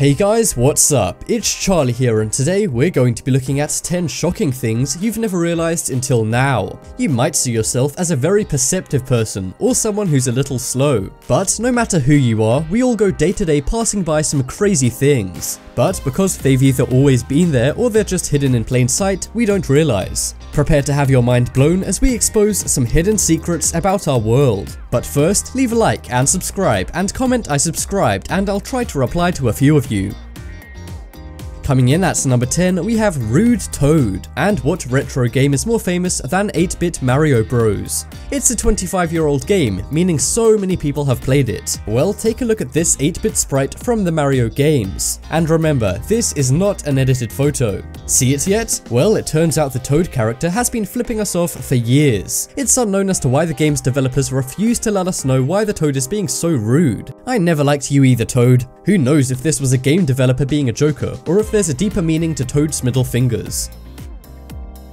Hey guys, what's up? It's Charlie here, and today we're going to be looking at 10 shocking things you've never realized until now. You might see yourself as a very perceptive person, or someone who's a little slow. But no matter who you are, we all go day to day passing by some crazy things. But because they've either always been there or they're just hidden in plain sight, we don't realize. Prepare to have your mind blown as we expose some hidden secrets about our world. But first, leave a like and subscribe, and comment I subscribed, and I'll try to reply to a few of you. Coming in at number 10, we have Rude Toad. And what retro game is more famous than 8-bit Mario Bros? It's a 25-year-old game, meaning so many people have played it. Well, take a look at this 8-bit sprite from the Mario games. And remember, this is not an edited photo. See it yet? Well, it turns out the Toad character has been flipping us off for years. It's unknown as to why the game's developers refuse to let us know why the Toad is being so rude. I never liked you either, Toad. Who knows if this was a game developer being a joker, or if there's a deeper meaning to Toad's middle fingers.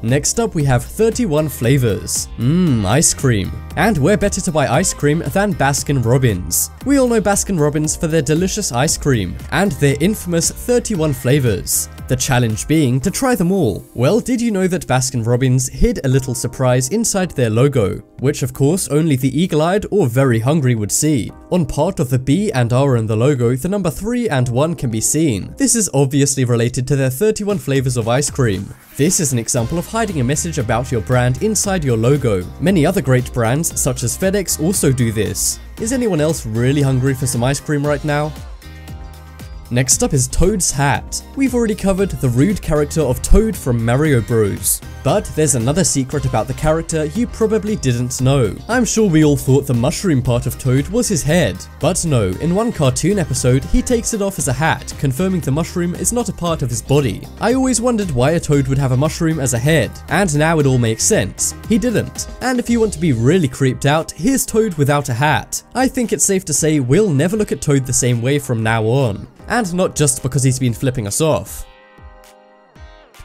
Next up, we have 31 flavors. Ice cream. And where better to buy ice cream than Baskin Robbins? We all know Baskin Robbins for their delicious ice cream, and their infamous 31 flavors. The challenge being to try them all. Well, did you know that Baskin Robbins hid a little surprise inside their logo, which of course only the eagle-eyed or very hungry would see? On part of the B and R in the logo, the number 3 and 1 can be seen. This is obviously related to their 31 flavors of ice cream. This is an example of hiding a message about your brand inside your logo. Many other great brands, such as FedEx, also do this. Is anyone else really hungry for some ice cream right now? Next up is Toad's hat. We've already covered the rude character of Toad from Mario Bros. But there's another secret about the character you probably didn't know. I'm sure we all thought the mushroom part of Toad was his head. But no, in one cartoon episode, he takes it off as a hat, confirming the mushroom is not a part of his body. I always wondered why a Toad would have a mushroom as a head, and now it all makes sense. He didn't. And if you want to be really creeped out, here's Toad without a hat. I think it's safe to say we'll never look at Toad the same way from now on. And not just because he's been flipping us off.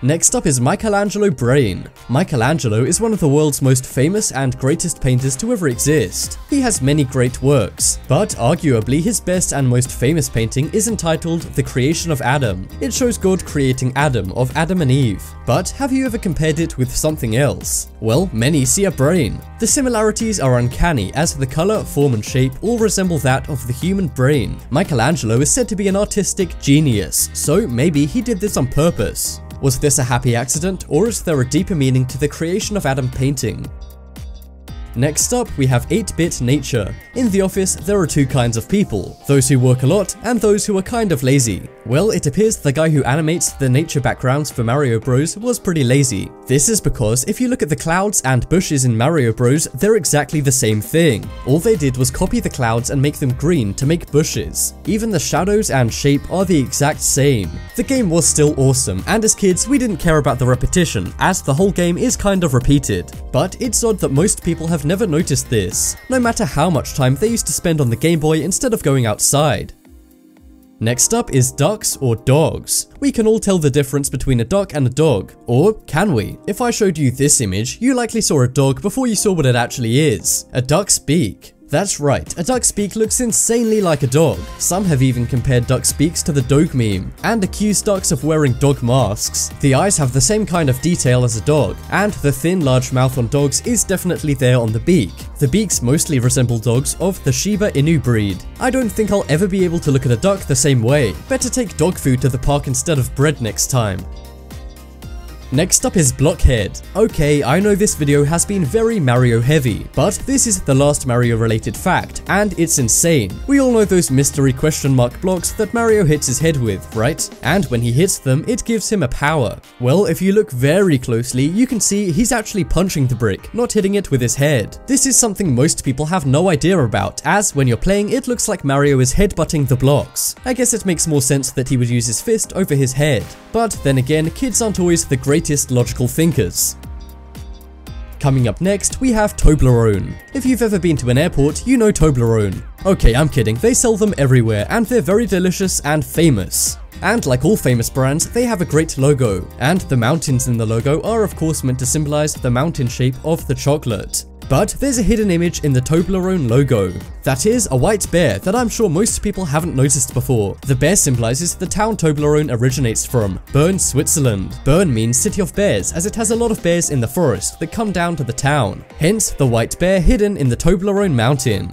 Next up is Michelangelo Brain. Michelangelo is one of the world's most famous and greatest painters to ever exist. He has many great works, but arguably his best and most famous painting is entitled The Creation of Adam. It shows God creating Adam of Adam and Eve. But have you ever compared it with something else? Well, many see a brain. The similarities are uncanny as the color, form and shape all resemble that of the human brain. Michelangelo is said to be an artistic genius, so maybe he did this on purpose. Was this a happy accident, or is there a deeper meaning to the Creation of Adam painting? Next up, we have 8-bit nature. In the office, there are two kinds of people, those who work a lot and those who are kind of lazy. Well, it appears the guy who animates the nature backgrounds for Mario Bros was pretty lazy. This is because if you look at the clouds and bushes in Mario Bros, they're exactly the same thing. All they did was copy the clouds and make them green to make bushes. Even the shadows and shape are the exact same. The game was still awesome, and as kids, we didn't care about the repetition, as the whole game is kind of repeated. But it's odd that most people have never noticed this, no matter how much time they used to spend on the Game Boy instead of going outside. Next up is ducks or dogs. We can all tell the difference between a duck and a dog, or can we? If I showed you this image, you likely saw a dog before you saw what it actually is, a duck's beak. That's right, a duck's beak looks insanely like a dog. Some have even compared duck's beaks to the dog meme, and accused ducks of wearing dog masks. The eyes have the same kind of detail as a dog, and the thin, large mouth on dogs is definitely there on the beak. The beaks mostly resemble dogs of the Shiba Inu breed. I don't think I'll ever be able to look at a duck the same way. Better take dog food to the park instead of bread next time. Next up is Blockhead. Okay, I know this video has been very Mario heavy, but this is the last Mario related fact, and it's insane. We all know those mystery question mark blocks that Mario hits his head with, right? And when he hits them, it gives him a power. Well, if you look very closely, you can see he's actually punching the brick, not hitting it with his head. This is something most people have no idea about, as when you're playing, it looks like Mario is headbutting the blocks. I guess it makes more sense that he would use his fist over his head. But then again, kids aren't always the greatest logical thinkers. Coming up next, we have Toblerone. If you've ever been to an airport, you know Toblerone. Okay, I'm kidding, they sell them everywhere and they're very delicious and famous. And like all famous brands, they have a great logo, and the mountains in the logo are of course meant to symbolize the mountain shape of the chocolate. But there's a hidden image in the Toblerone logo. That is a white bear that I'm sure most people haven't noticed before. The bear symbolizes the town Toblerone originates from, Bern, Switzerland. Bern means city of bears, as it has a lot of bears in the forest that come down to the town. Hence the white bear hidden in the Toblerone mountain.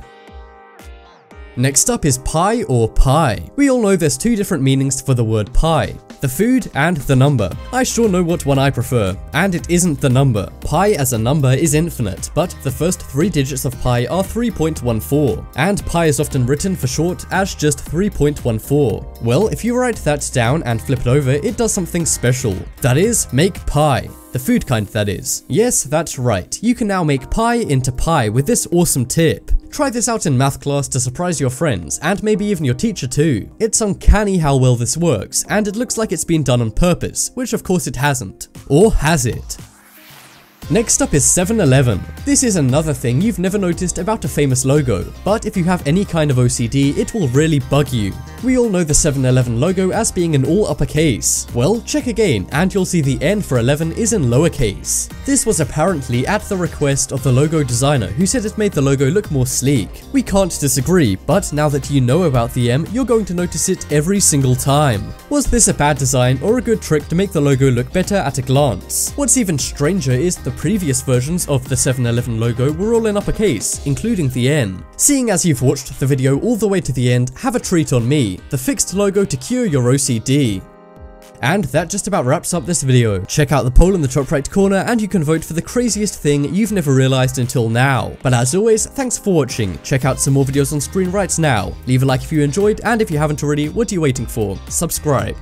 Next up is pie or pie. We all know there's two different meanings for the word pie. The food and the number. I sure know what one I prefer, and it isn't the number. Pi as a number is infinite, but the first 3 digits of pi are 3.14, and pi is often written for short as just 3.14. Well, if you write that down and flip it over, it does something special. That is, make pie. The food kind, that is. Yes, that's right. You can now make pie into pie with this awesome tip. Try this out in math class to surprise your friends, and maybe even your teacher too. It's uncanny how well this works, and it looks like it's been done on purpose, which of course it hasn't. Or has it? Next up is 7-Eleven. This is another thing you've never noticed about a famous logo, but if you have any kind of OCD, it will really bug you. We all know the 7-Eleven logo as being in all uppercase. Well, check again, and you'll see the N for 11 is in lowercase. This was apparently at the request of the logo designer, who said it made the logo look more sleek. We can't disagree, but now that you know about the M, you're going to notice it every single time. Was this a bad design or a good trick to make the logo look better at a glance? What's even stranger is the previous versions of the 7-Eleven logo were all in uppercase, including the N. Seeing as you've watched the video all the way to the end, have a treat on me, the fixed logo to cure your OCD. And that just about wraps up this video. Check out the poll in the top right corner and you can vote for the craziest thing you've never realized until now. But as always, thanks for watching. Check out some more videos on screen right now. Leave a like if you enjoyed, and if you haven't already, what are you waiting for? Subscribe.